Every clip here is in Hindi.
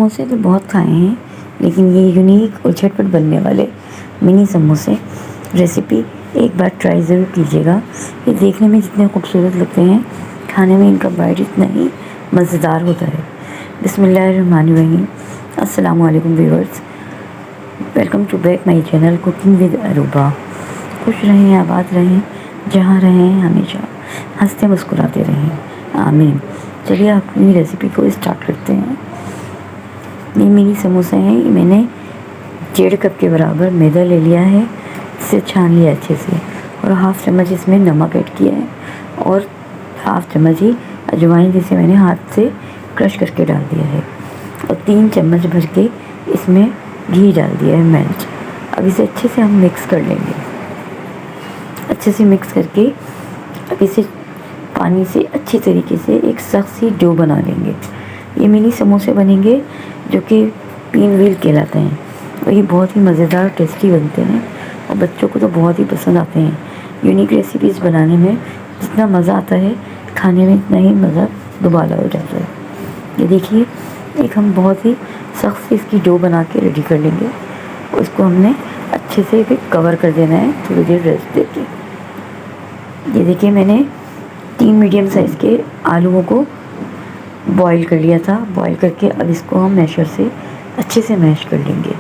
समोसे तो बहुत खाए हैं, लेकिन ये यूनिक और झटपट बनने वाले मिनी समोसे रेसिपी एक बार ट्राई ज़रूर कीजिएगा। ये देखने में जितने खूबसूरत लगते हैं, खाने में इनका बाइट इतना ही मज़ेदार होता है। बिस्मिल्लाहिर्रहमानिर्रहीम। अस्सलामु अलैकुम viewers, welcome to back my channel cooking with Aruba. खुश रहें, आबाद रहें, जहाँ रहें हमेशा हंसते मुस्कुराते रहें, आमीन। चलिए अपनी रेसिपी को स्टार्ट करते हैं। ये मिनी समोसे हैं। ये मैंने 1.5 कप के बराबर मैदा ले लिया है, इसे छान लिया अच्छे से, और हाफ़ चम्मच इसमें नमक ऐड किया है, और हाफ़ चम्मच ही अजवाइन जिसे मैंने हाथ से क्रश करके डाल दिया है, और 3 चम्मच भर के इसमें घी डाल दिया है मेल्ट। अब इसे अच्छे से हम मिक्स कर लेंगे। अच्छे से मिक्स करके अब इसे पानी से अच्छी तरीके से एक सख्त सी डो बना लेंगे। ये मिनी समोसे बनेंगे जो कि पिन व्हील कहलाते हैं, और ये बहुत ही मज़ेदार टेस्टी बनते हैं, और बच्चों को तो बहुत ही पसंद आते हैं। यूनिक रेसिपीज़ बनाने में जितना मज़ा आता है, खाने में इतना ही मज़ा दुबारा हो जाता है। ये देखिए, एक हम बहुत ही सख्त से इसकी डो बना के रेडी कर लेंगे, और इसको हमने अच्छे से फिर कवर कर देना है थोड़ी देर रेस्ट देके। ये देखिए, मैंने 3 मीडियम साइज़ के आलूओं को बॉईल कर लिया था। बॉईल करके अब इसको हम मैशर से अच्छे से मैश कर लेंगे।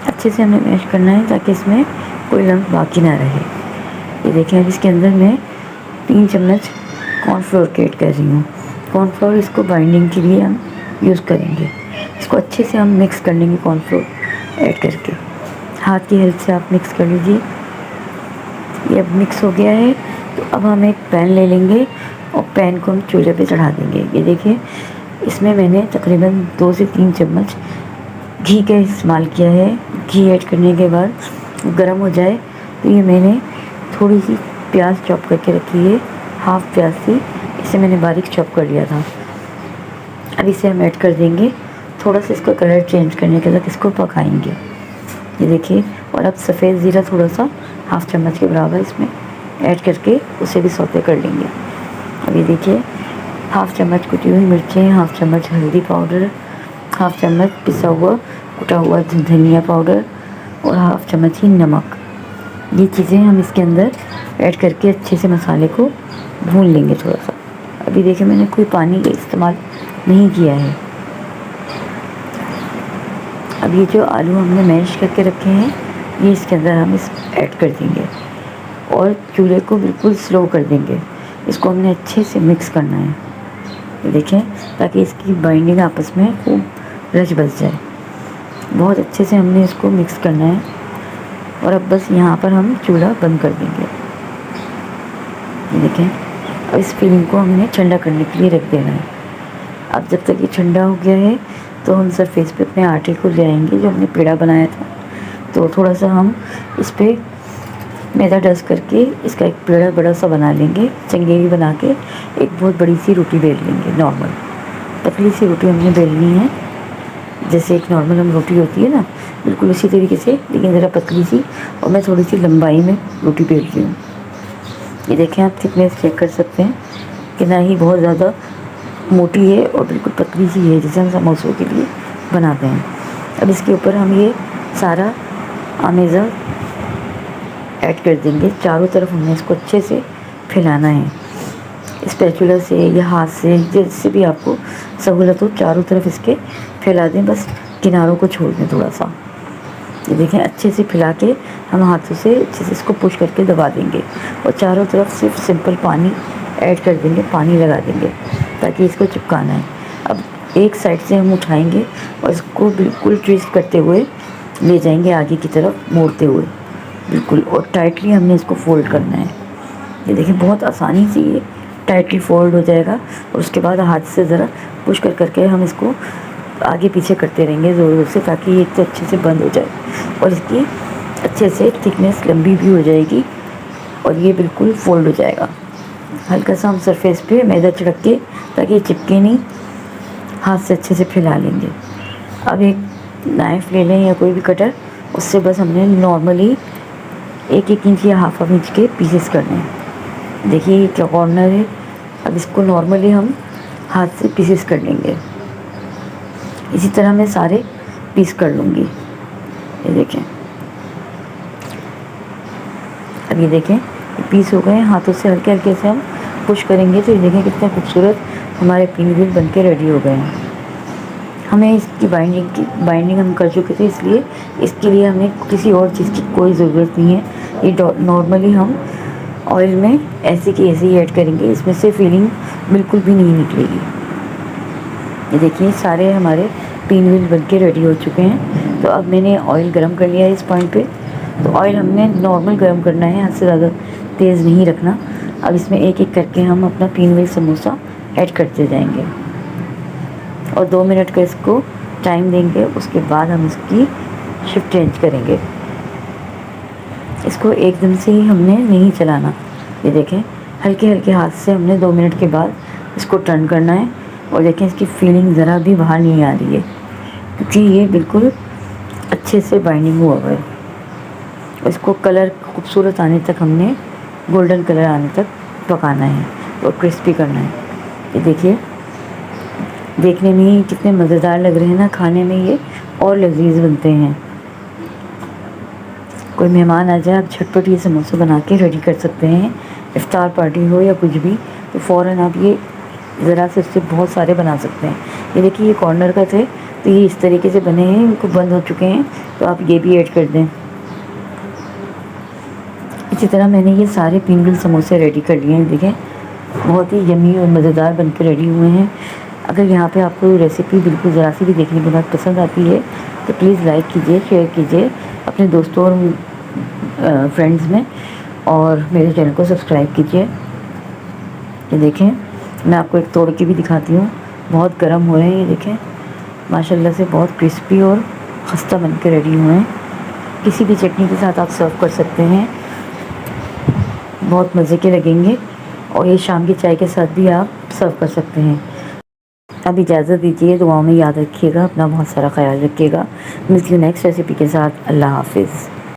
अच्छे से हमें मैश करना है ताकि इसमें कोई लम्ब बाकी ना रहे। ये देखें, अब इसके अंदर मैं 3 चम्मच कॉर्नफ्लोर के ऐड कर रही हूँ। कॉर्नफ्लोर इसको बाइंडिंग के लिए हम यूज़ करेंगे। इसको अच्छे से हम मिक्स कर लेंगे कॉर्नफ्लोर ऐड करके। हाथ की हेल्प से आप मिक्स कर लीजिए। ये अब मिक्स हो गया है, तो अब हम एक पैन ले लेंगे और पैन को हम चूल्हे पे चढ़ा देंगे। ये देखिए, इसमें मैंने तकरीबन 2 से 3 चम्मच घी का इस्तेमाल किया है। घी ऐड करने के बाद गर्म हो जाए तो ये मैंने थोड़ी सी प्याज चॉप करके रखी है, हाफ़ प्याज थी, इसे मैंने बारीक चॉप कर लिया था। अब इसे हम ऐड कर देंगे। थोड़ा सा इसका कलर चेंज करने के बाद इसको पकाएंगे। ये देखिए, और अब सफ़ेद ज़ीरा थोड़ा सा हाफ़ चम्मच के बराबर इसमें ऐड करके उसे भी सौते कर लेंगे। अब ये देखिए, हाफ़ चम्मच कुटी हुई मिर्चें, हाफ़ चम्मच हल्दी पाउडर, हाफ़ चम्मच पिसा हुआ कुटा हुआ धनिया पाउडर, और हाफ़ चम्मच ही नमक। ये चीज़ें हम इसके अंदर ऐड करके अच्छे से मसाले को भून लेंगे थोड़ा सा। अभी देखिए, मैंने कोई पानी का इस्तेमाल नहीं किया है। अब ये जो आलू हमने मैश करके रखे हैं, ये इसके अंदर हम इस ऐड कर देंगे, और चूल्हे को बिल्कुल स्लो कर देंगे। इसको हमने अच्छे से मिक्स करना है। ये देखें, ताकि इसकी बाइंडिंग आपस में खूब रच बस जाए। बहुत अच्छे से हमने इसको मिक्स करना है, और अब बस यहाँ पर हम चूल्हा बंद कर देंगे। ये देखें, अब इस फिलिंग को हमने ठंडा करने के लिए रख देना है। अब जब तक ये ठंडा हो गया है, तो हम सरफेस पे अपने आटे को ले आएंगे जो हमने पेड़ा बनाया था। तो थोड़ा सा हम इस पर मैदा डस्ट करके इसका एक पेड़ा बड़ा सा बना लेंगे। चंगेरी बना के एक बहुत बड़ी सी रोटी बेल लेंगे। नॉर्मल पतली सी रोटी हमने बेलनी है, जैसे एक नॉर्मल हम रोटी होती है ना, बिल्कुल उसी तरीके से, लेकिन ज़रा पतली सी, और मैं थोड़ी सी लंबाई में रोटी बेल रही हूँ। ये देखें, आप थिकनेस चेक कर सकते हैं कि ना ही बहुत ज़्यादा मोटी है और बिल्कुल पतली सी है, जैसे हम समोसों के लिए बनाते हैं। अब इसके ऊपर हम ये सारा आमेज़ा ऐड कर देंगे। चारों तरफ हमने इसको अच्छे से फैलाना है, स्पैचुला से या हाथ से, जिससे भी आपको सहूलत हो, चारों तरफ इसके फैला दें। बस किनारों को छोड़ दें थोड़ा सा। ये देखें, अच्छे से फैला के हम हाथों से अच्छे से इसको पुश करके दबा देंगे, और चारों तरफ सिर्फ सिंपल पानी ऐड कर देंगे, पानी लगा देंगे ताकि इसको चिपकाना है। अब एक साइड से हम उठाएंगे और इसको बिल्कुल ट्विस्ट करते हुए ले जाएंगे आगे की तरफ, मोड़ते हुए बिल्कुल, और टाइटली हमने इसको फ़ोल्ड करना है। ये देखिए, बहुत आसानी से ये टाइटली फोल्ड हो जाएगा, और उसके बाद हाथ से ज़रा पुश कर करके हम इसको आगे पीछे करते रहेंगे ज़ोर ज़ोर से, ताकि ये तो अच्छे से बंद हो जाए, और इसकी अच्छे से थिकनेस लंबी भी हो जाएगी, और ये बिल्कुल फोल्ड हो जाएगा। हल्का सा हम सरफेस पे मैदा छिड़क के, ताकि ये चिपके नहीं, हाथ से अच्छे से फैला लेंगे। अब एक नाइफ़ ले लें या कोई भी कटर, उससे बस हमने नॉर्मली 1-1 इंच या हाफ इंच के पीसेस करने हैं। देखिए, ये क्या कॉर्नर है। अब इसको नॉर्मली हम हाथ से पीसेस कर लेंगे। इसी तरह मैं सारे पीस कर लूँगी। ये देखें, अब ये देखें पीस हो गए। हाथों से हल्के हल्के से हम पुश करेंगे तो ये देखें कितने खूबसूरत हमारे पिन व्हील बन के रेडी हो गए हैं। हमें इसकी बाइंडिंग हम कर चुके थे, इसलिए इसके लिए हमें किसी और चीज़ की कोई ज़रूरत नहीं है। ये नॉर्मली हम ऑयल में ऐसे की ऐसे ही ऐड करेंगे, इसमें से फीलिंग बिल्कुल भी नहीं निकलेगी। ये देखिए सारे हमारे पिन व्हील बन के रेडी हो चुके हैं। तो अब मैंने ऑयल गरम कर लिया है इस पॉइंट पे। तो ऑयल हमने नॉर्मल गरम करना है, हद से ज़्यादा तेज़ नहीं रखना। अब इसमें एक एक करके हम अपना पिन व्हील समोसा ऐड करते जाएंगे और 2 मिनट का इसको टाइम देंगे। उसके बाद हम इसकी शिफ्ट चेंज करेंगे। इसको एकदम से ही हमने नहीं चलाना। ये देखें हल्के हल्के हाथ से हमने 2 मिनट के बाद इसको टर्न करना है। और देखें इसकी फीलिंग ज़रा भी बाहर नहीं आ रही है, क्योंकि ये बिल्कुल अच्छे से बाइंडिंग हुआ है। इसको कलर खूबसूरत आने तक हमने गोल्डन कलर आने तक पकाना है और क्रिस्पी करना है। ये देखिए देखने में ही कितने मज़ेदार लग रहे हैं ना, खाने में ये और लजीज बनते हैं। कोई मेहमान आ जाए आप झटपट ये समोसा बना के रेडी कर सकते हैं। इफ्तार पार्टी हो या कुछ भी, तो फ़ौरन आप ये ज़रा से इससे बहुत सारे बना सकते हैं। ये देखिए ये कॉर्नर का थे तो ये इस तरीके से बने हैं, इनको बंद हो चुके हैं, तो आप ये भी ऐड कर दें। इसी तरह मैंने ये सारे पिन व्हील समोसे रेडी कर लिए हैं। देखें बहुत ही यम्मी और मज़ेदार बन के रेडी हुए हैं। अगर यहाँ पे आपको रेसिपी बिल्कुल ज़रा सी भी देखने के बाद पसंद आती है तो प्लीज़ लाइक कीजिए, शेयर कीजिए अपने दोस्तों और फ्रेंड्स में, और मेरे चैनल को सब्सक्राइब कीजिए। ये देखें मैं आपको एक तोड़ के भी दिखाती हूँ, बहुत गर्म हो रहे हैं। ये देखें माशाल्लाह से बहुत क्रिस्पी और खस्ता बन के रेडी हुए हैं। किसी भी चटनी के साथ आप सर्व कर सकते हैं, बहुत मज़े के लगेंगे। और ये शाम की चाय के साथ भी आप सर्व कर सकते हैं। अब इजाज़त दीजिए, दुआओं में याद रखिएगा, अपना बहुत सारा ख्याल रखिएगा। मिलती हूँ नेक्स्ट रेसिपी के साथ। अल्लाह हाफिज़।